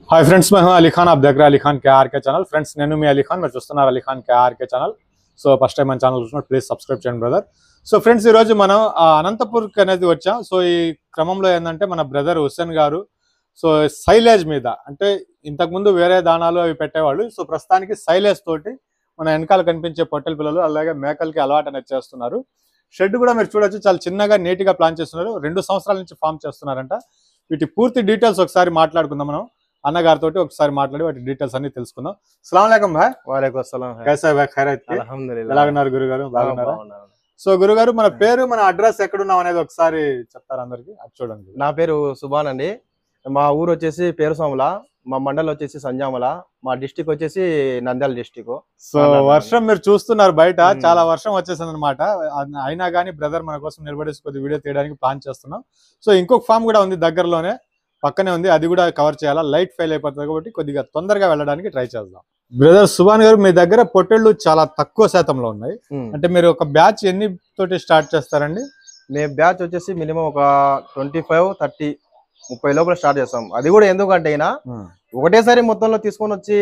Hi friends, मैं हूं अली खान। आप देख रहे हैं अली खान केआर के ఛానల్। ఫ్రెండ్స్ నేను మీ అలీ ఖాన్, మీరు చూస్తున్నారు అలీ ఖాన్ కేఆర్ के ఛానల్। సో ఫస్ట్ టైం మన ఛానల్ చూస్తున్నారు, ప్లీజ్ సబ్స్క్రైబ్ చేయండి బ్రదర్। సో ఫ్రెండ్స్, ఈ రోజు మనం అనంతపూర్ అనేది వచ్చాం। సో ఈ క్రమంలో ఏంటంటే మన బ్రదర్ హుస్సేన్ గారు సో సైలేజ్ మీద, అంటే ఇంతకుముందు వేరే దానాలు అవి పెట్టేవాళ్ళు, సో ప్రస్తుతానికి సైలేజ్ తోటి మన వెనకాల కనిపించే పొట్టెల పిల్లలు అలాగే మేకలకి అలవాటు అనేది చేస్తున్నారు। షెడ్ కూడా మీరు చూడొచ్చు, చాలా చిన్నగా నీట్గా ప్లాన్ చేస్తున్నారు। 2 సంవత్సరాల నుంచి ఫామ్ చేస్తున్నారంట। వీటి పూర్తి డీటెయిల్స్ ఒకసారి మాట్లాడుకుందాం మనం అన్నగారితో, ఒకసారి మాట్లాడి వాటి డీటెయిల్స్ అన్ని తెలుసుకుందాం। అస్సలాము అలైకుం భాయ్। వాలేకుం అస్సలాం। కైసా భాయ్? ఖైరత్? అల్హమ్దులిల్లాహ్। ఎలా ఉన్నారు గురుగారు? బాగున్నారా? సో గురుగారు, మన పేరు, మన అడ్రస్ ఎక్కడున్నాం అనేది ఒకసారి చెప్తారు అందరికి? అది చూడండి। నా పేరు సుభాన్ అండి। మా ఊరు వచ్చేసి పేరుసాముల, మా మండలం వచ్చేసి సంజామల, మా డిస్టిక్ వచ్చేసి నంద్యాల డిస్టిక్। సో వర్షం మీరు చూస్తున్నారు బయట, చాలా వర్షం వచ్చేసింది అనమాట। అయినా కానీ బ్రదర్ మన కోసం నిలబడేసి కొద్ది వీడియో తీయడానికి ప్లాన్ చేస్తున్నాం। సో ఇంకొక ఫామ్ కూడా ఉంది దగ్గరలోనే, పక్కనే ఉంది, అది కూడా కవర్ చేయాలా, లైట్ ఫెయిల్ అయిపోతుంది కాబట్టి కొద్దిగా తొందరగా వెళ్ళడానికి ట్రై చేద్దాం। బ్రదర్ సుభాన్ గారు, మీ దగ్గర పొట్టేళ్ళు చాలా తక్కువ శాతంలో ఉన్నాయి, అంటే మీరు ఒక బ్యాచ్ ఎన్ని తోటి స్టార్ట్ చేస్తారండి? మేము బ్యాచ్ వచ్చేసి మినిమం ఒక 25, 30, 30 లోపల స్టార్ట్ చేస్తాం। అది కూడా ఎందుకంటే అయినా ఒకటేసారి మొత్తంలో తీసుకొని వచ్చి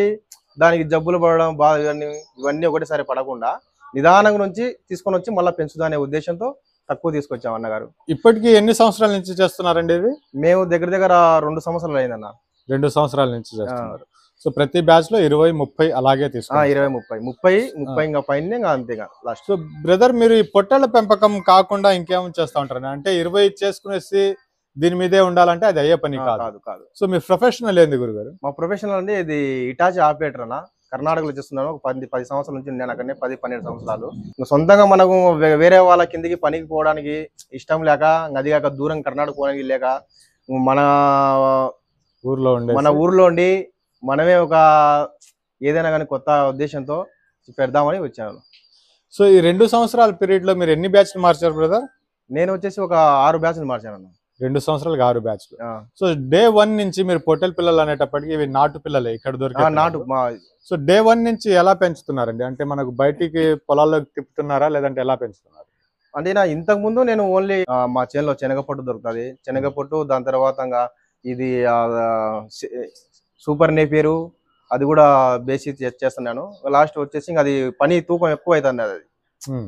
దానికి జబ్బులు పడడం బాగా ఇవన్నీ ఒకటేసారి పడకుండా నిదానంగా నుంచి తీసుకొని వచ్చి మళ్ళీ పెంచుదా అనే ఉద్దేశంతో తక్కువ తీసుకొచ్చాం అన్నగారు। ఇప్పటికి ఎన్ని సంవత్సరాల నుంచి చేస్తున్నారండి ఇది? మేము దగ్గర 2 సంవత్సరాలు అయిందన్న। 2 సంవత్సరాల నుంచి చేస్తున్నారు। సో ప్రతి బ్యాచ్ లో 20, 30 అలాగే తీసుకున్నారు? 20, 30 ఇంకా పైన ఇంకా అంతేగా లాస్ట్। సో బ్రదర్, మీరు ఈ పొట్టేళ్ల పెంపకం కాకుండా ఇంకేమైనా చేస్తా ఉంటారు? అంటే 20 చేసుకునేసి దీని మీదే ఉండాలంటే అది అయ్యే పని కాదు కాదు। సో మీ ప్రొఫెషనల్ ఏంది గురుగారు? మా ప్రొఫెషనల్ అండి ఇది ఇటాచి ఆపరేటర్ అన్న। కర్ణాటకలో చేస్తున్నాను, ఒక 10 సంవత్సరాల నుంచి నేను అక్కడనే 10-12 సంవత్సరాలు। సొంతంగా మనకు వేరే వాళ్ళ కిందికి పనికి పోవడానికి ఇష్టం లేక, అది కాక దూరం కర్ణాటక పోవడానికి లేక మన ఊర్లో ఉండి మనమే ఒక ఏదైనా కానీ కొత్త ఉద్దేశంతో పెడదామని వచ్చాను। సో ఈ 2 సంవత్సరాల పీరియడ్ లో మీరు ఎన్ని బ్యాచ్లు మార్చారు బ్రదర్? నేను వచ్చేసి ఒక 6 బ్యాచ్లు మార్చాను అన్న। 2 సంవత్సరాలకు 6 బ్యాచ్లు। సో డే 1 నుంచి మీరు పొట్టెల పిల్లలు అనేటప్పటికి ఇవి నాటు పిల్లలే ఇక్కడ దొరికే నాటు। సో డే 1 నుంచి ఎలా పెంచుతున్నారండి? అంటే మనకు బయటికి పొలాల్లోకి తిప్పుతున్నారా, లేదంటే ఎలా పెంచుతున్నారు? అంటే నా ఇంతకు ముందు నేను ఓన్లీ మా చేనులో శనగపొట్టు దొరుకుతుంది, శనగపొట్టు, దాని తర్వాత ఇది సూపర్ నేపియరు, అది కూడా బేసి చేస్తున్నాను। లాస్ట్ వచ్చేసి అది పని తూకం ఎక్కువ అవుతుంది,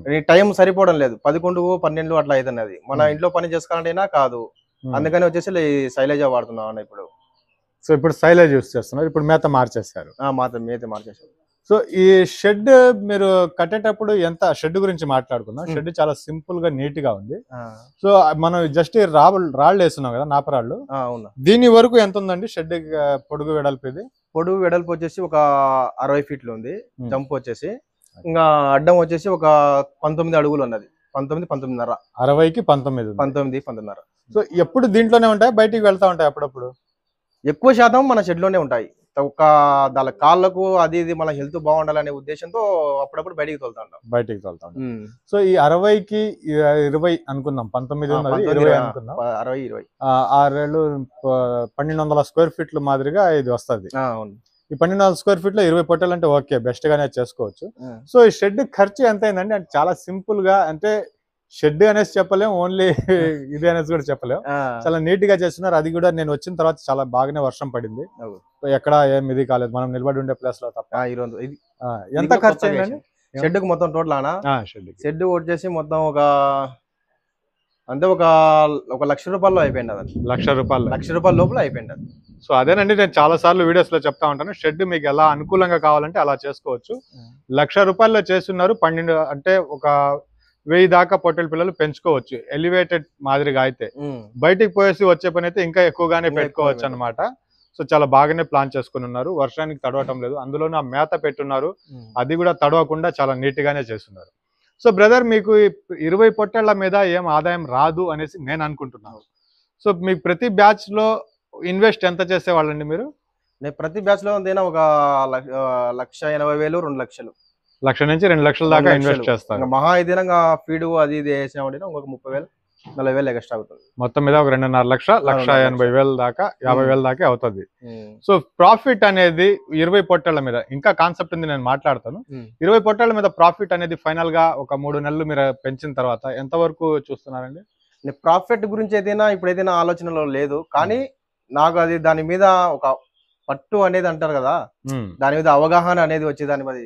అది టైం సరిపోవడం లేదు, 11, 12 అట్లా అవుతుంది। అది మన ఇంట్లో పని చేసుకోవాలంటేనా కాదు, అందుకని వచ్చేసి సైలేజా వాడుతున్నాం అన్న ఇప్పుడు। సో ఇప్పుడు సైలేజ్ యూస్ చేస్తున్నారు, ఇప్పుడు మేత మార్చేస్తారు? మేత మార్చేసారు। సో ఈ షెడ్ మీరు కట్టేటప్పుడు ఎంత, షెడ్ గురించి మాట్లాడుకుందాం। షెడ్ చాలా సింపుల్ గా నీట్ గా ఉంది। సో మనం జస్ట్ రాళ్ళు వేస్తున్నాం కదా, నాపరాళ్ళు, దీని వరకు ఎంత ఉందండి షెడ్ పొడుగు వెడల్పు? ఇది పొడుగు వెడల్పు వచ్చేసి ఒక 60 ఫీట్లు ఉంది, జంప్ వచ్చేసి ఇంకా అడ్డం వచ్చేసి ఒక 19 అడుగులు ఉన్నది, 19-19.5। 60కి 19.5। సో ఎప్పుడు దీంట్లోనే ఉంటాయి, బయటికి వెళ్తా ఉంటాయి అప్పుడప్పుడు? ఎక్కువ శాతం మన షెడ్ లోనే ఉంటాయి, ఒక దాని కాళ్ళకు అది ఇది మన హెల్త్ బాగుండాలనే ఉద్దేశంతో అప్పుడప్పుడు బయటికి తోలుతాం। సో ఈ 60కి 20 అనుకుందాం, 19 ఉన్నది, 20 అనుకుందాం, 60-20 1200 స్క్వేర్ ఫీట్ల మాదిరిగా ఇది వస్తుంది। ఈ 1200 స్క్వేర్ ఫీట్ లో 20 పొట్టెలు అంటే ఓకే, బెస్ట్ గానే చేసుకోవచ్చు। సో ఈ షెడ్ ఖర్చు ఎంత అయిందండి? అంటే చాలా సింపుల్ గా, అంటే షెడ్ అనేసి చెప్పలేం, ఓన్లీ ఇది అనేసి కూడా చెప్పలేం, చాలా నీట్ గా చేస్తున్నారు। అది కూడా నేను వచ్చిన తర్వాత చాలా బాగానే వర్షం పడింది, ఎక్కడ ఏం ఇది కాలేదు, మనం నిలబడి ఉండే ప్లేస్ లో తప్ప। ఎంత ఖర్చు అయిందండి షెడ్ కు మొత్తం టోటల్? షెడ్ వచ్చేసి మొత్తం ఒక 1,00,000 రూపాయలు అయిపోయింది, అది 1,00,000 రూపాయల లోపల అయిపోయింది అది। సో అదేనండి, నేను చాలా సార్లు వీడియోస్ లో చెప్తా ఉంటాను, షెడ్ మీకు ఎలా అనుకూలంగా కావాలంటే అలా చేసుకోవచ్చు। 1,00,000 రూపాయల్లో చేస్తున్నారు, 12 అంటే ఒక 1000 దాకా పొట్టెల పిల్లలు పెంచుకోవచ్చు ఎలివేటెడ్ మాదిరిగా అయితే। బయటికి పోయేసి వచ్చే పని అయితే ఇంకా ఎక్కువగానే పెట్టుకోవచ్చు అనమాట। సో చాలా బాగానే ప్లాన్ చేసుకుని ఉన్నారు, వర్షానికి తడవటం లేదు, అందులోనే ఆ మేత పెట్టున్నారు, అది కూడా తడవకుండా చాలా నీట్ గానే చేస్తున్నారు। సో బ్రదర్, మీకు 20 పొట్టేళ్ల మీద ఏం ఆదాయం రాదు అనేసి నేను అనుకుంటున్నాను। సో మీకు ప్రతి బ్యాచ్ లో ఇన్వెస్ట్ ఎంత చేసేవాళ్ళండి మీరు? నేను ప్రతి బ్యాచ్ లో ఒక 1,80,000, 2 లక్షలు, 1,00,000 నుంచి 2 లక్షల దాకా ఇన్వెస్ట్ చేస్తారు। మహా ఇదేనంగా ఫీడ్ అది ఇది వేసామంటే ఇంకొక 30,000-40,000 ఎక్స్ట్రా అవుతుంది, మొత్తం మీద ఒక 2.5 లక్ష, 1,80,000 దాకా, 50,000 దాకా అవుతుంది। సో ప్రాఫిట్ అనేది 20 పొట్టేళ్ల మీద, ఇంకా కాన్సెప్ట్ ఉంది, నేను మాట్లాడతాను। 20 పొట్టేళ్ల మీద ప్రాఫిట్ అనేది ఫైనల్ గా ఒక 3 నెలలు మీరు పెంచిన తర్వాత ఎంత వరకు చూస్తున్నారండి? ప్రాఫిట్ గురించి అయితే ఇప్పుడైతే నా ఆలోచనలో లేదు, కానీ నాకు అది దాని మీద ఒక పట్టు అనేది అంటారు కదా, దాని మీద అవగాహన అనేది వచ్చే దాని మీద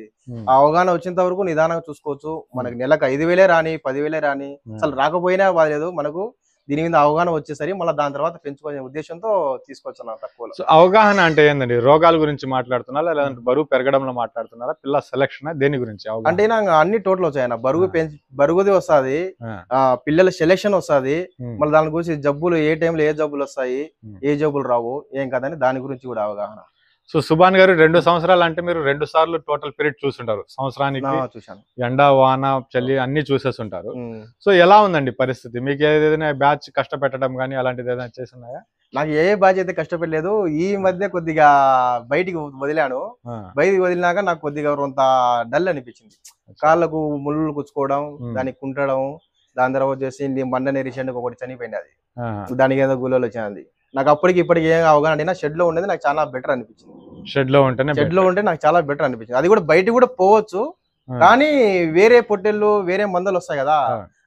ఆ అవగాహన వచ్చేంత వరకు నిదానంగా చూసుకోవచ్చు. మనకి నెలకు 5,000 రాని 10,000 రాని అసలు రాకపోయినా బాలేదు, మనకు దీని మీద అవగాహన వచ్చేసరి మళ్ళీ దాని తర్వాత పెంచుకునే ఉద్దేశంతో తీసుకోవచ్చు తక్కువలో. అవగాహన అంటే ఏందండి? రోగాల గురించి మాట్లాడుతున్నారా, లేదంటే బరువు పెరగడంలో మాట్లాడుతున్నారా, పిల్ల సెలక్షన్ దేని గురించి? అంటే అన్ని టోటల్ వచ్చాయన్న, బరుగుది వస్తుంది, పిల్లల సెలెక్షన్ వస్తుంది, మళ్ళీ దాని గురించి జబ్బులు ఏ టైంలో ఏ జబ్బులు వస్తాయి, ఏ జబ్బులు రావు, ఏం కదని దాని గురించి కూడా అవగాహన. సో సుభాన్ గారు 2 సంవత్సరాలు అంటే మీరు 2 సార్లు టోటల్ పీరియడ్ చూసుంటారు సంవత్సరానికి. చూసాను, ఎండ వాన చలి అన్ని చూసేస్తుంటారు. సో ఎలా ఉందండి పరిస్థితి? మీకు ఏదైనా బ్యాచ్ కష్టపెట్టడం కానీ అలాంటిది ఏదైనా చేస్తున్నాయా? నాకు ఏ బ్యాచ్ అయితే కష్టపెట్టలేదు. ఈ మధ్య కొద్దిగా బయటికి వదిలాను, బయటికి వదిలినాక నాకు కొద్దిగా కొంత డల్ అనిపించింది. కాళ్ళకు ముళ్ళు కుచ్చుకోవడం, దానికి కుంటడం, దాని తర్వాత వచ్చేసి మండనే రీసెంట్ ఒకటి చనిపోయింది, అది దానికి ఏదో గుళ్ళలో వచ్చింది. నాకు అప్పటికి ఇప్పటికి ఏం అవగాహన అంటే షెడ్ లో ఉండేది నాకు చాలా బెటర్ అనిపించింది. షెడ్ లో ఉంటే నాకు చాలా బెటర్ అనిపించింది. అది కూడా బయట కూడా పోవచ్చు, కానీ వేరే పొట్టెళ్ళు వేరే మందలు వస్తాయి కదా,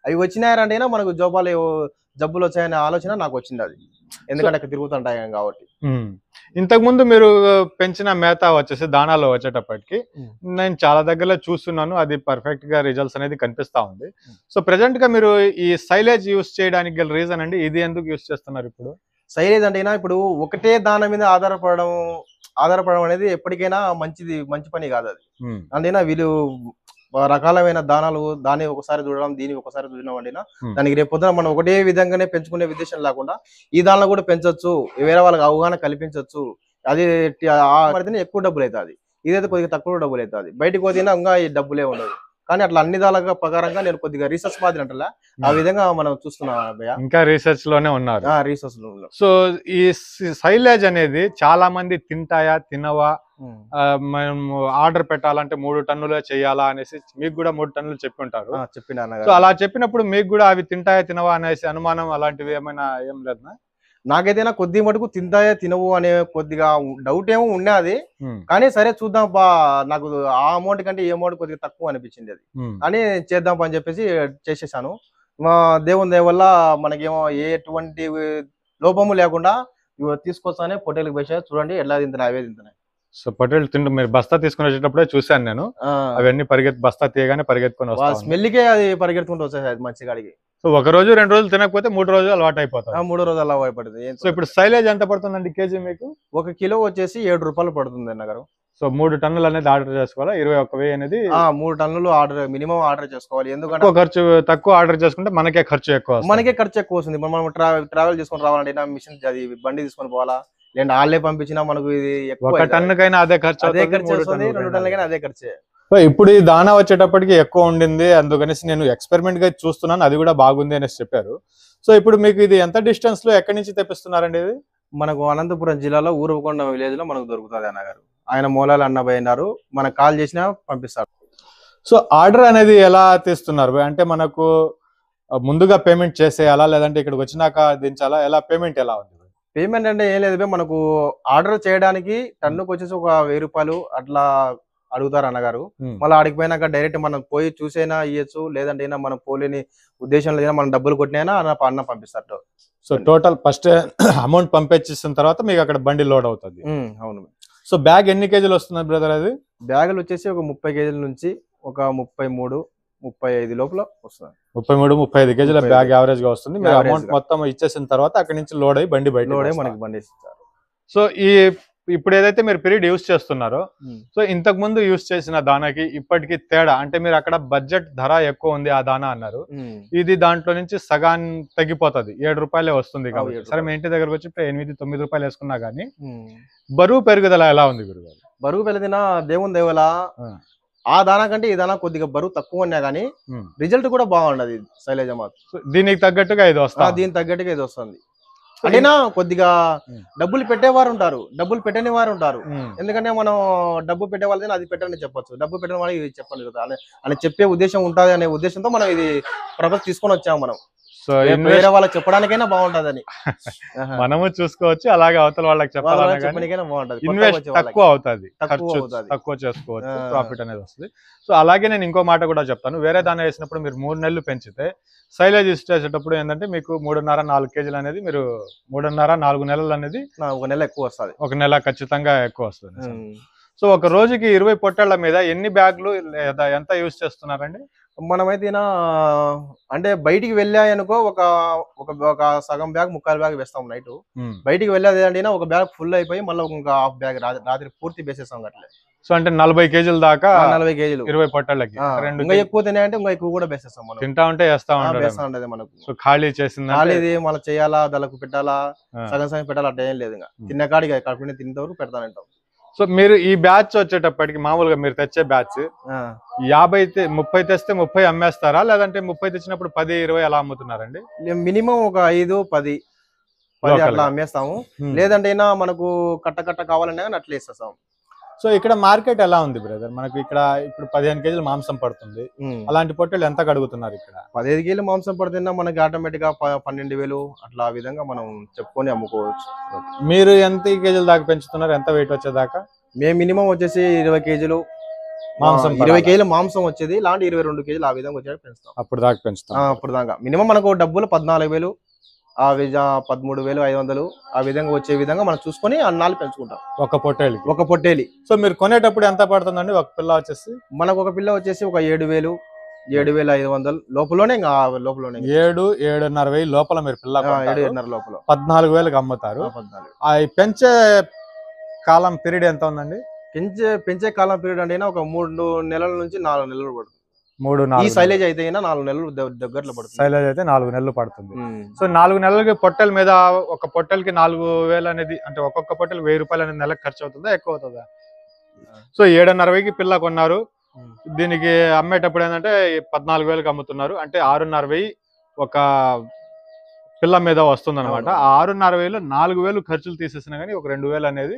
అవి వచ్చినాయంటే మనకు జబ్బులు వచ్చాయనే ఆలోచన నాకు వచ్చింది. అది ఎందుకంటే అక్కడ తిరుగుతుంటాయి కాబట్టి. ఇంతకు ముందు మీరు పెంచిన మేత వచ్చేసి దానాలో వచ్చేటప్పటికి నేను చాలా దగ్గరలో చూస్తున్నాను, అది పర్ఫెక్ట్ గా రిజల్ట్స్ అనేది కనిపిస్తా ఉంది. సో ప్రెసెంట్ గా మీరు ఈ సైలేజ్ యూస్ చేయడానికి గల రీజన్ అండి, ఇది ఎందుకు యూస్ చేస్తున్నారు ఇప్పుడు? సైలేజ్ అంటే ఇప్పుడు ఒకటే దాని మీద ఆధారపడడం అనేది ఎప్పటికైనా మంచి పని కాదు. అది అంటే వీళ్ళు రకాలమైన దానాలు, దాన్ని ఒకసారి చూడడం, దీన్ని ఒకసారి చూడడం అంటే దానికి రేపు పొద్దున మనం ఒకటే విధంగానే పెంచుకునే ఉద్దేశం లేకుండా ఈ దానిలో కూడా పెంచొచ్చు, వేరే వాళ్ళకి అవగాహన కల్పించవచ్చు. అది ఎక్కువ డబ్బులు అవుతుంది, ఇదైతే కొద్దిగా తక్కువ డబ్బులు అవుతుంది. బయటకు పోతే ఇంకా ఈ డబ్బులే ఉండదు. కానీ అట్లా అన్ని దానిగా ప్రకారంగా నేను కొద్దిగా రీసెర్చ్ మాదిరి అంటలా ఆ విధంగా మనం చూస్తున్నాం. ఇంకా రీసెర్చ్ లోనే ఉన్నారు. రీసెర్చ్ లో. సో ఈ సైలేజ్ అనేది చాలా మంది తింటాయా తినవా, మనం ఆర్డర్ పెట్టాలంటే 3 టన్నులే చేయాలా అనేసి మీకు కూడా 3 టన్నులు చెప్పి ఉంటారు. సో అలా చెప్పినప్పుడు మీకు కూడా అవి తింటాయా తినవా అనేసి అనుమానం అలాంటివి ఏమైనా ఏం లేదా? నాకైతే కొద్ది మటుకు తింటాయా తినవు అనే కొద్దిగా డౌట్ ఏమో ఉన్నది, కానీ సరే చూద్దాం నాకు ఆ అమౌంట్ కంటే ఈ అమౌంట్ కొద్దిగా తక్కువ అనిపించింది, అది అని చేద్దాం అని చెప్పేసి చేసేసాను. మా దేవుని దయ వల్ల మనకేమో ఎటువంటి లోపము లేకుండా తీసుకొస్తానే పొట్టేలకు వేసా. చూడండి ఎట్లా తింటున్నాయి, అవే తింటున్నాయి. సో పొట్టేలు తింటూ మీరు బస్తా తీసుకుని వచ్చేటప్పుడే చూశాను నేను, అవన్నీ బస్తా తీయగానే పరిగెత్తుకొని వస్తాయి, స్మెల్కే అది పరిగెత్తుకుంటూ వచ్చేసాయి మంచి కాడికి. సో 1 రోజు 2 రోజులు తినకపోతే 3 రోజులు అలవాటు అయిపోతుంది. 3 రోజులు అలవాటు పడుతుంది. సో ఇప్పుడు సైలేజ్ ఎంత పడుతుందండి కేజీ మీకు? 1 కిలో వచ్చేసి 7 రూపాయలు పడుతుంది అన్నగారు. సో 3 టన్నులు అనేది ఆర్డర్ చేసుకోవాలా? 21,000 అనేది 3 టన్నులు మినిమం ఆర్డర్ చేసుకోవాలి. ఎందుకంటే తక్కువ ఆర్డర్ చేసుకుంటే మనకే ఖర్చు ఎక్కువ వస్తుంది. మనం ట్రావెల్ చేసుకొని రావాలంటే మిషన్ బండి తీసుకొని పోవాలా, లేదా వాళ్ళే పంపించినా మనకు ఇది ఎక్కువ. 1 టన్నుకైనా అదే ఖర్చు వస్తుంది, 2 టన్నులకైనా అదే ఖర్చే. ఇప్పుడు ఈ దానా వచ్చేటప్పటికి ఎక్కువ ఉండింది, అందుకనేసి నేను ఎక్స్పెరిమెంట్ గా చూస్తున్నాను, అది కూడా బాగుంది అనేసి చెప్పారు. సో ఇప్పుడు మీకు ఇది ఎంత డిస్టెన్స్ లో ఎక్కడి నుంచి తెప్పిస్తున్నారండి? ఇది మనకు అనంతపురం జిల్లాలో ఊరుకొండ విలేజ్ లో మనకు దొరుకుతుంది అన్నగారు. ఆయన మూలాలు అన్నబోయి అన్నారు, మనకు కాల్ చేసినా పంపిస్తారు. సో ఆర్డర్ అనేది ఎలా తీస్తున్నారు? అంటే మనకు ముందుగా పేమెంట్ చేసేయాలా, లేదంటే ఇక్కడికి వచ్చినాక దించాలా, ఎలా పేమెంట్ ఎలా ఉంది? పేమెంట్ అంటే ఏం లేదు, మనకు ఆర్డర్ చేయడానికి టన్నుకు వచ్చేసి ఒక 1000 రూపాయలు అట్లా అడుగుతారు అన్నగారు. మళ్ళీ ఆడికి పోయినాక డైరెక్ట్ మనం పోయి చూసైనా ఇయ్యచ్చు, లేదంటే మనం పోలేని ఉద్దేశంలో మనం డబ్బులు కొట్టినైనా అన్న పంపిస్తారు. సో టోటల్ ఫస్ట్ అమౌంట్ పంపించేసిన తర్వాత మీకు అక్కడ బండి లోడ్ అవుతుంది. అవును. సో బ్యాగ్ ఎన్ని కేజీలు వస్తుంది బ్రదర్? అది బ్యాగులు వచ్చేసి ఒక 30 కేజీల నుంచి ఒక 33-35 లోపల వస్తుంది. 33-35 కేజీల బ్యాగ్ యావరేజ్ గా వస్తుంది. మీరు అమౌంట్ మొత్తం ఇచ్చేసిన తర్వాత అక్కడి నుంచి లోడ్ అయ్యి బండి బయట మనకి బండి ఇస్తారు. సో ఇప్పుడు ఏదైతే మీరు పీరియడ్ యూస్ చేస్తున్నారో, సో ఇంతకు ముందు యూస్ చేసిన దానాకి ఇప్పటికి తేడా అంటే, మీరు అక్కడ బడ్జెట్ ధర ఎక్కువ ఉంది ఆ దానా అన్నారు, ఇది దాంట్లో నుంచి సగాన్ తగ్గిపోతుంది, 7 రూపాయలే వస్తుంది కాబట్టి. సరే మీ ఇంటి దగ్గరకు వచ్చి 8-9 రూపాయలు వేసుకున్నా గానీ బరువు పెరుగుదల ఎలా ఉంది గురుగారు? బరువు పెరిగిన దేవుని దేవల ఆ దానా కంటే ఈ దానా కొద్దిగా బరువు తక్కువ ఉన్నా గానీ రిజల్ట్ కూడా బాగుండదు శైలజ మాత్రం. దీనికి తగ్గట్టుగా ఇది వస్తుంది, దీనికి తగ్గట్టుగా ఇది వస్తుంది. అంటేనా కొద్దిగా డబ్బులు పెట్టేవారు ఉంటారు, డబ్బులు పెట్టని వారు ఉంటారు. ఎందుకంటే మనం డబ్బు పెట్టే వాళ్ళని అది పెట్టని చెప్పొచ్చు, డబ్బు పెట్టిన వాళ్ళకి ఇది చెప్పాలి కదా అని చెప్పే ఉద్దేశం ఉంటుంది అనే ఉద్దేశంతో మనం ఇది ప్రపంచం తీసుకొని వచ్చాము మనం. సో వేరే వాళ్ళకి చెప్పడానికైనా బాగుంటదని మనము చూసుకోవచ్చు, అలాగే అవతల వాళ్ళకి చెప్పాలన్నా చెప్పడానికైనా బాగుంటది. ఇన్వెస్ట్ తక్కువ అవుతుంది, ఖర్చు తక్కువ చేసుకోవచ్చు, ప్రాఫిట్ అనేది వస్తుంది. సో అలాగే నేను ఇంకో మాట కూడా చెప్తాను, వేరే దాన్ని వేసినప్పుడు మీరు 3 నెలలు పెంచితే సైలేజ్ యూస్ చేసేటప్పుడు ఏంటంటే మీకు 3.5-4 కేజీలు అనేది మీరు 3.5-4 నెలలు అనేది 1 నెల ఎక్కువ వస్తుంది, 1 నెల ఖచ్చితంగా ఎక్కువ వస్తుంది. సో ఒక రోజుకి 20 పొట్టేళ్ల మీద ఎన్ని బ్యాగులు లేదా ఎంత యూస్ చేస్తున్నారండి? మనమైతే అంటే బయటికి వెళ్ళాయనుకో ఒక సగం బ్యాగ్ 3/4 బ్యాగ్ వేస్తాం నైట్. బయటికి వెళ్ళేది అంటే ఒక బ్యాగ్ ఫుల్ అయిపోయి మళ్ళీ ఇంకా హాఫ్ బ్యాగ్ రాత్రి పూర్తి వేసేస్తాం అట్లే. సో అంటే 40 కేజీల దాకా, 40 కేజీలు 20 పొట్టేళ్ళకి. ఇంకా ఎక్కువ తినాయంటే ఇంకా ఎక్కువ కూడా వేసేస్తాం మనం, తింటా ఉంటే వేస్తా ఉంటది మనకు. సో ఖాళీ చేసింది ఖాళీది మళ్ళీ చేయాలా, దానికి పెట్టాలా, సగం సగం పెట్టాలా, అట్లా ఏం లేదు. ఇంకా తిన్న కాడికి కడుపు తింటే వరకు పెడతానంటాం. సో మీరు ఈ బ్యాచ్ వచ్చేటప్పటికి మామూలుగా మీరు తెచ్చే బ్యాచ్ 30 తెస్తే 30 అమ్మేస్తారా, లేదంటే 30 తెచ్చినప్పుడు 10-20 అలా అమ్ముతున్నారండి? మినిమం ఒక 5-10 అట్లా అమ్మేస్తాము. లేదంటే మనకు కట్ట కావాలన్నా కానీ అట్లా వేసేస్తాం. సో ఇక్కడ మార్కెట్ ఎలా ఉంది బ్రదర్? మనకు ఇక్కడ ఇప్పుడు 15 కేజీలు మాంసం పడుతుంది, అలాంటి పొట్టేళ్ళు ఎంత కడుగుతున్నారు ఇక్కడ? 15 కేజీలు మాంసం పడుతున్నా మనకి ఆటోమేటిక్ గా 12,000 అట్లా ఆ విధంగా మనం చెప్పుకొని అమ్ముకోవచ్చు. మీరు ఎంత కేజీల దాకా పెంచుతున్నారు, ఎంత వెయిట్ వచ్చేదాకా? మేము మినిమం వచ్చేసి 20 కేజీలు మాంసం, 20 కేజీలు మాంసం వచ్చేది, లాంటి 22 కేజీలు ఆ విధంగా వచ్చేది పెంచుతాం. అప్పుడు దాకా పెంచుతాం. అప్పుడు దాకా మినిమం మనకు డబ్బులు 14,000, 13,500 ఆ విధంగా వచ్చే విధంగా మనం చూసుకొని అన్నాలు పెంచుకుంటాం ఒక పొట్టేలి. సో మీరు కొనేటప్పుడు ఎంత పడుతుందండి ఒక పిల్ల వచ్చేసి? మనకు ఒక పిల్ల వచ్చేసి ఒక 7,000, 7,500 లోపలనే, 7,500 లోపల మీరు పిల్ల 7,500 లోపల 14,000కి అమ్ముతారు. పెంచే కాలం పీరియడ్ ఎంత ఉందండి? పెంచే కాలం పీరియడ్ అంటే ఒక 3 నెలల నుంచి 4 నెలలు పడుతుంది. 3-4 సైలేజ్ అయితే 4 నెలలు దగ్గరలో పడుతుంది. సైలేజ్ అయితే 4 నెలలు పడుతుంది. సో 4 నెలలకి పొట్టెల మీద ఒక పొట్టెలకి 4,000 అనేది, అంటే ఒక్కొక్క పొట్టెలు 1,000 రూపాయలు అనేది నెలకు ఖర్చు అవుతుందా, ఎక్కువ అవుతుందా? సో 7,500కి పిల్ల కొన్నారు, దీనికి అమ్మేటప్పుడు ఏంటంటే 14,000కి అమ్ముతున్నారు, అంటే 6,500 ఒక పిల్ల మీద వస్తుంది అనమాట. ఆ 6,500లో 4,000 ఖర్చులు తీసేసినా కానీ ఒక 2,000 అనేది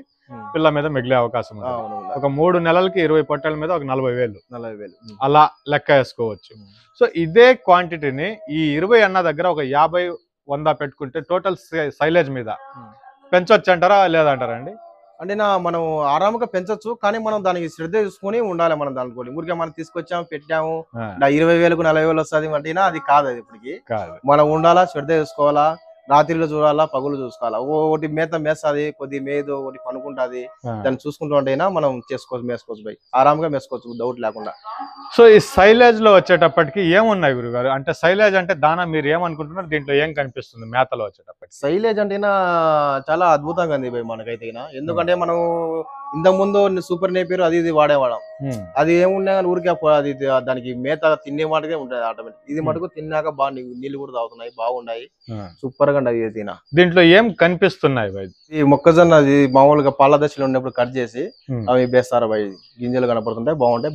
పిల్ల మీద మిగిలే అవకాశం ఉంది. ఒక 3 నెలలకి 20 పొట్టెల మీద ఒక 40,000 అలా లెక్క వేసుకోవచ్చు. సో ఇదే క్వాంటిటీని ఈ 20 అన్న దగ్గర ఒక 50-100 పెట్టుకుంటే టోటల్ సైలేజ్ మీద పెంచొచ్చు అంటారా లేదంటారండి? అంటే మనం ఆరాముగా పెంచొచ్చు, కానీ మనం దానికి శ్రద్ధ చూసుకొని ఉండాలి. మనం దానికి ఊరికే మనం తీసుకొచ్చాము పెట్టాము 20,000కు 40,000 వస్తుంది అంటే అది కాదు. అది ఇప్పటికి మనం ఉండాలా, శ్రద్ధ చూసుకోవాలా, రాత్రిలో చూడాలా, పగులు చూసుకోవాలా. ఒకటి మేత మేస్తుంది, కొద్ది మేదు ఒకటి పనుకుంటుంది, దాన్ని చూసుకుంటూ ఉంటేనా మనం మేసుకోవచ్చు బై ఆరాంగా మేసుకోవచ్చు డౌట్ లేకుండా. సో ఈ సైలేజ్ లో వచ్చేటప్పటికి ఏమున్నాయి గురుగారు? అంటే సైలేజ్ అంటే దానా మీరు ఏమనుకుంటున్నారు, దీంట్లో ఏం కనిపిస్తుంది మేతలో వచ్చేటప్పటికి? సైలేజ్ అంటే చాలా అద్భుతంగా ఉంది బై మనకైతే. ఎందుకంటే మనం ఇంతకు ముందు సూపర్ నేపియర్ అది ఇది వాడేవాళ్ళం, అది ఏమున్నా కానీ ఊరికే అది దానికి మేత తినే వాటికే ఉంటుంది ఆటోమేటిక్. ఇది మటుకు తిన్నాక బాగా నీళ్ళు కూడా తాగుతున్నాయి, బాగున్నాయి, సూపర్ గా ఉండదు తిన. దీంట్లో ఏం కనిపిస్తున్నాయి? ఈ మొక్కజొన్న అది మామూలుగా పాల దశలో ఉన్నప్పుడు కట్ చేసి అవి వేస్తారు బై, గింజలు కనపడుతుంటాయి, బాగుంటాయి,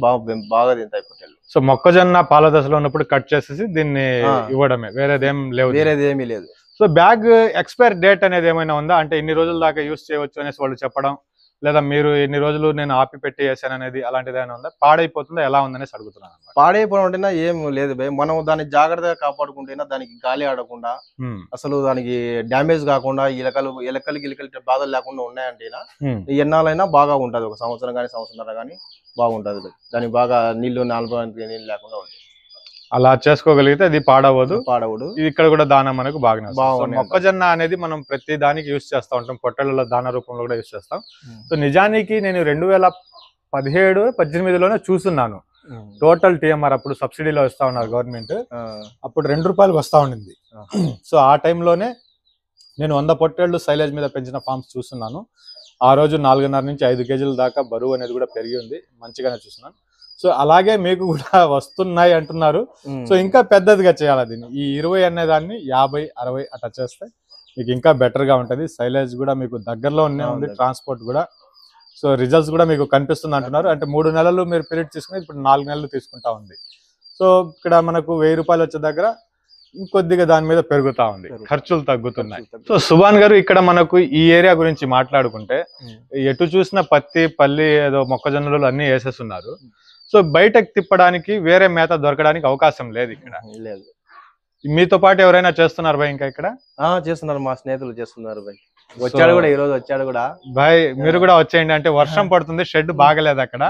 బాగా తింటాయి పొట్టేళ్ళు. సో మొక్కజొన్న పాల దశలో ఉన్నప్పుడు కట్ చేసేసి దీన్ని ఇవ్వడమే, వేరేదేమీ లేదు. సో బ్యాగ్ ఎక్స్పైర్ డేట్ అనేది ఏమైనా ఉందా? అంటే ఇన్ని రోజుల దాకా యూస్ చేయవచ్చు అనేసి వాళ్ళు చెప్పడం, లేదా మీరు ఎన్ని రోజులు నేను ఆపి పెట్టి వేసాను అనేది అలాంటిది ఏమైనా ఉందా? పాడైపోతుందా, ఎలా ఉందనేసి అడుగుతున్నాను. పాడైపోవడం అంటే ఏం లేదు బై, మనం దాన్ని జాగ్రత్తగా కాపాడుకుంటేనా దానికి గాలి ఆడకుండా, అసలు దానికి డ్యామేజ్ కాకుండా, ఇలకలకి బాధలు లేకుండా ఉన్నాయంటేనా ఎన్నాలైనా బాగా ఉంటది. ఒక సంవత్సరం కానీ సంవత్సరం కానీ బాగుంటది. దానికి బాగా నీళ్లు నీళ్ళు లేకుండా ఉంటుంది. అలా చేసుకోగలిగితే అది పాడవదు. ఇది ఇక్కడ కూడా దానా మనకు బాగా. మొక్కజొన్న అనేది మనం ప్రతి దానికి యూస్ చేస్తూ ఉంటాం, పొట్టెళ్ళలో దానా రూపంలో కూడా యూస్ చేస్తాం. సో నిజానికి నేను 2017-18లోనే చూస్తున్నాను టోటల్ టీఎంఆర్, అప్పుడు సబ్సిడీలో ఇస్తా ఉన్నారు గవర్నమెంట్, అప్పుడు 2 రూపాయలకు వస్తా ఉండింది. సో ఆ టైంలోనే నేను 100 పొట్టేళ్లు సైలేజ్ మీద పెంచిన ఫార్మ్స్ చూస్తున్నాను. ఆ రోజు 4.5 నుంచి 5 కేజీల దాకా బరువు అనేది కూడా పెరిగి ఉంది, మంచిగానే చూస్తున్నాను. సో అలాగే మీకు కూడా వస్తున్నాయి అంటున్నారు. సో ఇంకా పెద్దదిగా చేయాలి దీన్ని. ఈ 20 అనే దాన్ని 50-60 అట్లా చేస్తే మీకు ఇంకా బెటర్ గా ఉంటది. సైలేజ్ కూడా మీకు దగ్గరలో ఉంది, ట్రాన్స్పోర్ట్ కూడా. సో రిజల్ట్స్ కూడా మీకు కనిపిస్తుంది అంటున్నారు. అంటే 3 నెలలు మీరు పీరియడ్ తీసుకుని ఇప్పుడు 4 నెలలు తీసుకుంటా ఉంది. సో ఇక్కడ మనకు 1000 రూపాయలు వచ్చే దగ్గర ఇంకొద్దిగా దాని మీద పెరుగుతా ఉంది, ఖర్చులు తగ్గుతున్నాయి. సో సుభాన్ గారు, ఇక్కడ మనకు ఈ ఏరియా గురించి మాట్లాడుకుంటే ఎటు చూసిన పత్తి, పల్లి, ఏదో మొక్కజొన్నలు అన్ని వేసేస్తున్నారు. సో బయటకు తిప్పడానికి వేరే మేత దొరకడానికి అవకాశం లేదు ఇక్కడ. మీతో పాటు ఎవరైనా చేస్తున్నారు భాయ్ ఇంకా ఇక్కడ? చేస్తున్నారు, మా స్నేహితులు చేస్తున్నారు భాయ్. వచ్చాడు కూడా, ఈ రోజు వచ్చాడు కూడా. భాయ్ మీరు కూడా వచ్చేయండి, అంటే వర్షం పడుతుంది, షెడ్ బాగలేదు అక్కడ,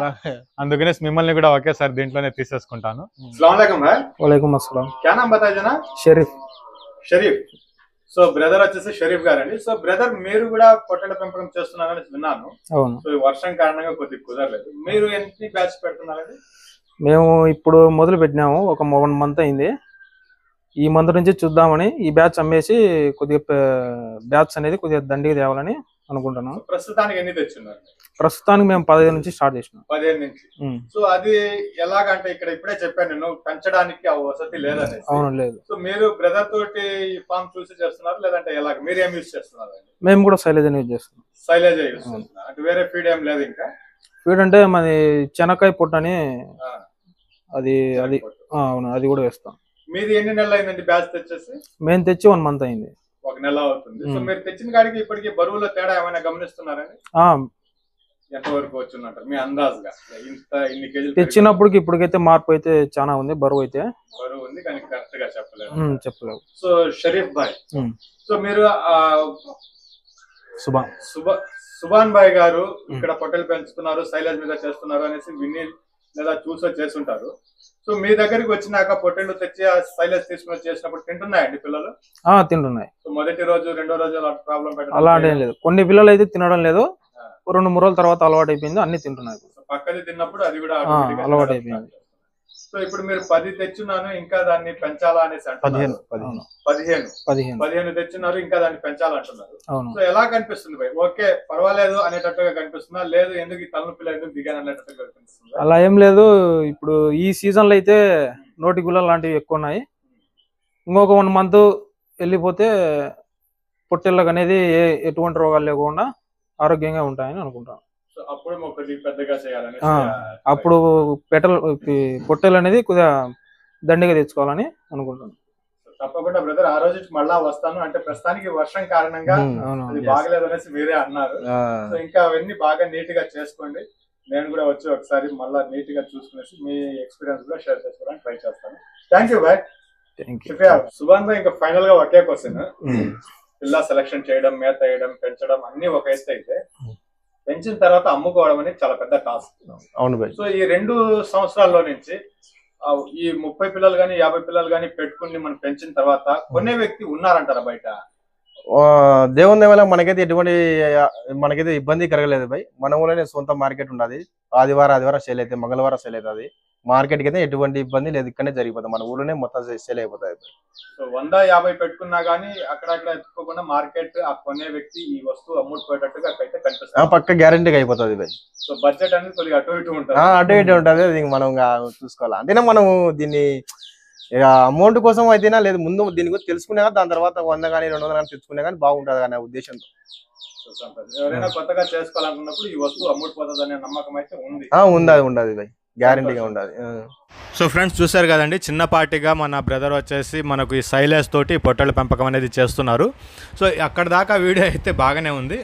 అందుకనే మిమ్మల్ని కూడా ఒకేసారి దీంట్లోనే తీసేసుకుంటాను. వాలేకుమ్ అస్సలాం. క్యా నామ్ బతాయే జనా? షరీఫ్. షరీఫ్. సో బ్రదర్ వచ్చేసి షరీఫ్ గారండి. సో బ్రదర్ మీరు కూడా పొట్టేళ్ల పెంపకం చేస్తున్నారని విన్నాను. అవును. సో ఈ వర్షం కారణంగా కొద్దిగా కుదరలేదు. మీరు ఎన్ని బ్యాచ్ పెడుతున్నారండి? మేము ఇప్పుడు మొదలు పెట్టినాము, ఒక 1 మంత్ అయింది. ఈ మంత్ నుంచి చూద్దామని ఈ బ్యాచ్ అమ్మేసి కొద్దిగా బ్యాచ్ అనేది కొద్దిగా దండిగా తేవాలని అనుకుంటున్నాం. ప్రస్తుతానికి ఎన్ని తెచ్చున్నారు? ప్రస్తుతానికి మేము 15 నుంచి స్టార్ట్ చేసినాం. 15 నుంచి. సో అది ఎలాగంటే ఇక్కడ ఇప్పుడే చెప్పాను నేను, పెంచడానికి ఆ వసతి లేదని. అవును, లేదు. సో మీరు బ్రదర్ తోటి ఫామ్ చూసి చేస్తున్నారు లేదంటే ఎలాగ? మీరు ఏం యూజ్ చేస్తున్నారు? మేము కూడా సైలేజ్ యూజ్ చేస్తున్నాం. సైలేజ్ యూజ్ చేస్తున్నారు అంటే వేరే ఫీడ్ ఏం లేదు ఇంకా? ఫీడ్ అంటే మాది చెనక్కాయ పొట్టు అని, అది అవును, అది కూడా వేస్తాం. మీది ఎన్ని నెలలు అయిందండి బ్యాచ్ తెచ్చేసి? మేము తెచ్చి 1 మంత్ అయింది. 1 నెల అవుతుంది. సో మీరు తెచ్చిన కాడికి ఇప్పటికి బరువులో తేడా ఏమైనా గమనిస్తున్నారని? ఎంత వరకు వచ్చిందంటారు మీ అందాజుగా? ఇన్ని కేజీలు తెచ్చినప్పటికి ఇప్పటికైతే మార్పు అయితే చాలా ఉంది, బరువు ఉంది కానీ కరెక్ట్ గా చెప్పలేవు. సో షరీఫ్ భాయ్, సో మీరు సుభాన్ భాయ్ గారు ఇక్కడ పొట్టేలు పెంచుతున్నారు, సైలేజ్ మీద చేస్తున్నారు అనేసి విని లేదా చూసి చేస్తుంటారు. సో మీ దగ్గరికి వచ్చినాక పొట్టేళ్ళు తెచ్చి సైలేజ్ తీసుకుని చేసినప్పుడు తింటున్నాయండి పిల్లలు? తింటున్నాయి. సో మొదటి రోజు 2వ రోజు ప్రాబ్లం అలాంటి ఏం లేదు. కొన్ని పిల్లలు అయితే తినడం లేదు, 2-3 రోజుల తర్వాత అలవాటు అయిపోయింది, అన్ని తింటున్నాయి. పక్కది తిన్నప్పుడు అది కూడా అలవాటు అయిపోయింది. సో ఇప్పుడు మీరు 10 తెచ్చున్నాను, ఇంకా దాన్ని పెంచాలా అనేసి అంటున్నారు. 15 తెచ్చున్నారు, ఇంకా దాన్ని పెంచాలంటున్నారు. సో ఎలా కనిపిస్తుంది భయ్? ఓకే పర్వాలేదు అనేటట్టుగా కనిపిస్తుందా, లేదు ఎందుకు ఈ తలనొప్పిలో ఎందుకు దిగాను అనేటట్టుగా కనిపిస్తుంది? అలా ఏం లేదు. ఇప్పుడు ఈ సీజన్ లో అయితే నోటి గుల్లలు లాంటివి ఎక్కువ ఉన్నాయి. ఇంకొక 1 మంత్ వెళ్ళిపోతే పొట్టేళ్ళకు అనేది ఎటువంటి రోగాలు లేకుండా ఆరోగ్యంగా ఉంటాయని అనుకుంటాను. అప్పుడు పొట్టేలు అనేది కొద్దిగా దండిగా తెచ్చుకోవాలని అనుకుంటున్నాను. తప్పకుండా బ్రదర్, ఆ రోజు మళ్ళా వస్తాను. అంటే ప్రస్తుతానికి వర్షం కారణంగా అది బాగలేదు అనేసి మీరే అన్నారు. సో ఇంకా అవన్నీ బాగా నీట్ గా చేసుకోండి. నేను కూడా వచ్చి ఒకసారి మళ్ళా నీట్ గా చూసుకునేసి మీ ఎక్స్పీరియన్స్ కూడా షేర్ చేసుకోవడానికి ట్రై చేస్తాను. Thank you bye. సుభాన్ భాయ్, ఇంకా ఫైనల్ గా ఒకే క్వశ్చన్. పిల్ల సెలక్షన్ చేయడం, మేత వేయడం, పెంచడం అన్ని ఒక ఎత్తు అయితే, పెంచిన తర్వాత అమ్ముకోవడం అనేది చాలా పెద్ద టాస్క్. అవును భాయ్. సో ఈ 2 సంవత్సరాల్లో నుంచి ఈ 30 పిల్లలు గానీ 50 పిల్లలు గానీ పెట్టుకుని మనం పెంచిన తర్వాత కొనే వ్యక్తి ఉన్నారంటారా బయట? దేవుని వల్ల మనకైతే ఇబ్బంది కలగలేదు భాయ్. మన ఊళ్ళోనే సొంత మార్కెట్ ఉండదు. ఆదివారం సేల్ అయితే, మంగళవారం సేల్ అవుతుంది. మార్కెట్ కి అయితే ఎటువంటి ఇబ్బంది లేదు, ఇక్కడనే జరిగిపోతుంది. మన ఊళ్ళోనే మొత్తం సేల్ అయిపోతాయి. సో 150 పెట్టుకున్నా గానీ అక్కడక్కడ ఎత్తుకోకుండా మార్కెట్ ఆ కొనే వ్యక్తి ఈ వస్తువు అమ్ముడుపోయేటట్టుగా అయితే కనిపిస్తుంది. పక్క గ్యారంటీగా అయిపోతుంది భాయ్. సో బడ్జెట్ అనేది కొద్దిగా అటు ఇటు ఉంటుంది. అది మనం చూసుకోవాలి. అంతేనా మనం దీన్ని అమౌంట్ కోసం అయితేనా లేదు, ముందు దీని గురించి తెలుసుకునే దాని తర్వాత 100 కానీ 200 కానీ తెచ్చుకునే కానీ బాగుంటుంది అనే ఉద్దేశంతో. ఎవరైనా కొత్తగా చేసుకోవాలనుకున్నప్పుడు ఈ వస్తువు అమ్ముడుపోతుంది అనే నమ్మకం అయితే ఉంది. ఉండదు భాయ్, గ్యారంటీగా ఉండాలి. సో ఫ్రెండ్స్ చూసారు కదండి, చిన్నపాటిగా మన బ్రదర్ వచ్చేసి మనకు ఈ సైలేజ్ తోటి పొట్టేళ్ళ పెంపకం అనేది చేస్తున్నారు. సో అక్కడ దాకా వీడియో అయితే బాగానే ఉంది.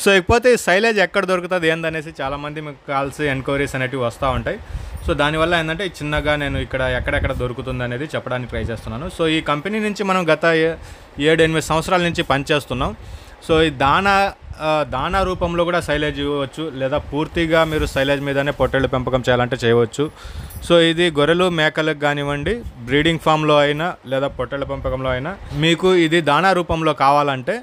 సో ఇకపోతే ఈ సైలేజ్ ఎక్కడ దొరుకుతుంది ఏందనేసి చాలామంది మీకు కాల్స్ ఎంక్వైరీస్ అనేవి వస్తూ ఉంటాయి. సో దానివల్ల ఏంటంటే చిన్నగా నేను ఇక్కడ ఎక్కడెక్కడ దొరుకుతుంది అనేది చెప్పడానికి ట్రై చేస్తున్నాను. సో ఈ కంపెనీ నుంచి మనం గత 7-8 సంవత్సరాల నుంచి పనిచేస్తున్నాం. సో ఈ దానా రూపంలో కూడా సైలేజ్ ఇవ్వచ్చు, లేదా పూర్తిగా మీరు సైలేజ్ మీదనే పొట్టేళ్ళు పెంపకం చేయాలంటే చేయవచ్చు. సో ఇది గొర్రెలు మేకలకు కానివ్వండి, బ్రీడింగ్ ఫామ్లో అయినా లేదా పొట్టేళ్ళ పెంపకంలో అయినా మీకు ఇది దానా రూపంలో కావాలంటే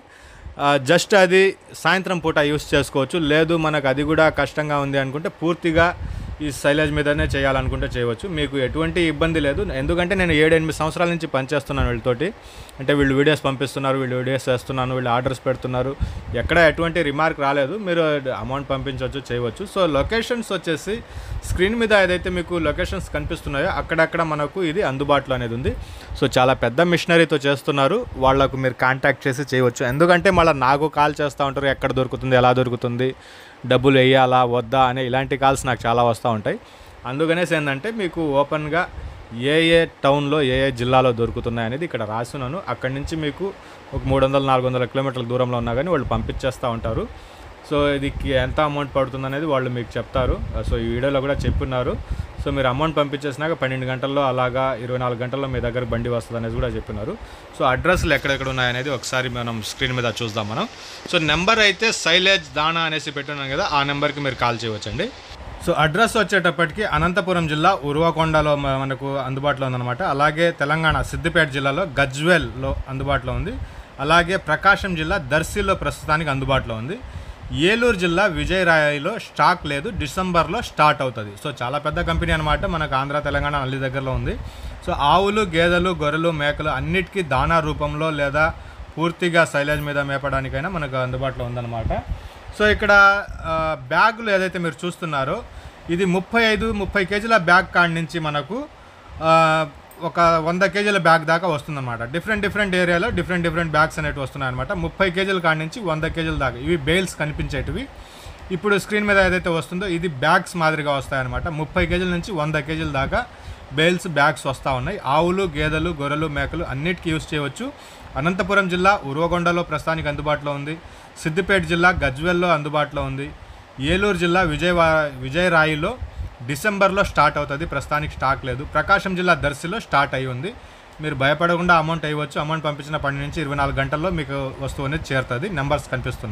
జస్ట్ అది సాయంత్రం పూట యూస్ చేసుకోవచ్చు. లేదు మనకు అది కూడా కష్టంగా ఉంది అనుకుంటే పూర్తిగా ఈ సైలేజ్ మీదనే చేయాలనుకుంటే చేయవచ్చు. మీకు ఎటువంటి ఇబ్బంది లేదు. ఎందుకంటే నేను 7-8 సంవత్సరాల నుంచి పనిచేస్తున్నాను వీళ్ళతోటి. అంటే వీళ్ళు వీడియోస్ పంపిస్తున్నారు, వీళ్ళు వీడియోస్ చేస్తున్నాను, వీళ్ళు ఆర్డర్స్ పెడుతున్నారు. ఎక్కడ ఎటువంటి రిమార్క్ రాలేదు. మీరు అమౌంట్ పంపించవచ్చు, చేయవచ్చు. సో లొకేషన్స్ వచ్చేసి స్క్రీన్ మీద ఏదైతే మీకు లొకేషన్స్ కనిపిస్తున్నాయో అక్కడక్కడ మనకు ఇది అందుబాటులో అనేది ఉంది. సో చాలా పెద్ద మిషనరీతో చేస్తున్నారు. వాళ్ళకు మీరు కాంటాక్ట్ చేసి చేయవచ్చు. ఎందుకంటే మళ్ళీ నాకు కాల్ చేస్తూ ఉంటారు, ఎక్కడ దొరుకుతుంది, ఎలా దొరుకుతుంది, డబ్బులు వేయాలా వద్దా అనే ఇలాంటి కాల్స్ నాకు చాలా వస్తూ ఉంటాయి. అందుకనేసి ఏంటంటే మీకు ఓపెన్గా ఏ టౌన్లో ఏ జిల్లాలో దొరుకుతున్నాయి అనేది ఇక్కడ రాస్తున్నాను. అక్కడి నుంచి మీకు ఒక 300-400 కిలోమీటర్ల దూరంలో ఉన్నా కానీ వాళ్ళు పంపించేస్తూ ఉంటారు. సో ఇది ఎంత అమౌంట్ పడుతుంది అనేది వాళ్ళు మీకు చెప్తారు. సో ఈ వీడియోలో కూడా చెప్పున్నారు. సో మీరు అమౌంట్ పంపించేసినాక 12 గంటల్లో అలాగా 24 గంటల్లో మీ దగ్గర బండి వస్తుంది అనేది కూడా చెప్పినారు. సో అడ్రస్లు ఎక్కడెక్కడ ఉన్నాయనేది ఒకసారి మనం స్క్రీన్ మీద చూద్దాం మనం. సో నెంబర్ అయితే సైలేజ్ దానా అనేసి పెట్టున్నాం కదా, ఆ నెంబర్కి మీరు కాల్ చేయవచ్చండి. సో అడ్రస్ వచ్చేటప్పటికి అనంతపురం జిల్లా ఉరువకొండలో మనకు అందుబాటులో ఉందన్నమాట. అలాగే తెలంగాణ సిద్దిపేట జిల్లాలో గజ్వేల్లో అందుబాటులో ఉంది. అలాగే ప్రకాశం జిల్లా దర్శిలో ప్రస్తుతానికి అందుబాటులో ఉంది. ఏలూరు జిల్లా విజయరాయలో స్టాక్ లేదు, డిసెంబర్లో స్టార్ట్ అవుతుంది. సో చాలా పెద్ద కంపెనీ అనమాట, మనకు ఆంధ్ర తెలంగాణ అన్ని దగ్గరలో ఉంది. సో ఆవులు, గేదెలు, గొర్రెలు, మేకలు అన్నిటికీ దానా రూపంలో లేదా పూర్తిగా సైలేజ్ మీద మేపడానికైనా మనకు అందుబాటులో ఉందన్నమాట. సో ఇక్కడ బ్యాగులు ఏదైతే మీరు చూస్తున్నారో ఇది 35-30 కేజీల బ్యాగ్ కాడి నుంచి మనకు ఒక 100 కేజీల బ్యాగ్ దాకా వస్తుందన్నమాట. డిఫరెంట్ ఏరియాలో డిఫరెంట్ బ్యాగ్స్ అనేవి వస్తున్నాయన్నమాట. 30 కేజీల కాడి నుంచి 100 కేజీల దాకా ఇవి బెయిల్స్ కనిపించేటివి. ఇప్పుడు స్క్రీన్ మీద ఏదైతే వస్తుందో ఇది బ్యాగ్స్ మాదిరిగా వస్తాయన్నమాట. 30 కేజీల నుంచి 100 కేజీల దాకా బెయిల్స్ బ్యాగ్స్ వస్తూ ఉన్నాయి. ఆవులు, గేదెలు, గొర్రెలు, మేకలు అన్నిటికీ యూజ్ చేయవచ్చు. అనంతపురం జిల్లా ఉరువకొండలో ప్రస్తుతానికి అందుబాటులో ఉంది. సిద్దిపేట జిల్లా గజ్వేల్లో అందుబాటులో ఉంది. ఏలూరు జిల్లా విజయరాయిలో డిసెంబర్లో స్టార్ట్ అవుతుంది, ప్రస్తుతానికి స్టాక్ లేదు. ప్రకాశం జిల్లా దర్శిలో స్టార్ట్ అయి ఉంది. మీరు భయపడకుండా అమౌంట్ అయ్యవచ్చు. అమౌంట్ పంపించిన 12 నుంచి 24 గంటల్లో మీకు వస్తువు అనేది చేరుతుంది. నెంబర్స్ కనిపిస్తుంది.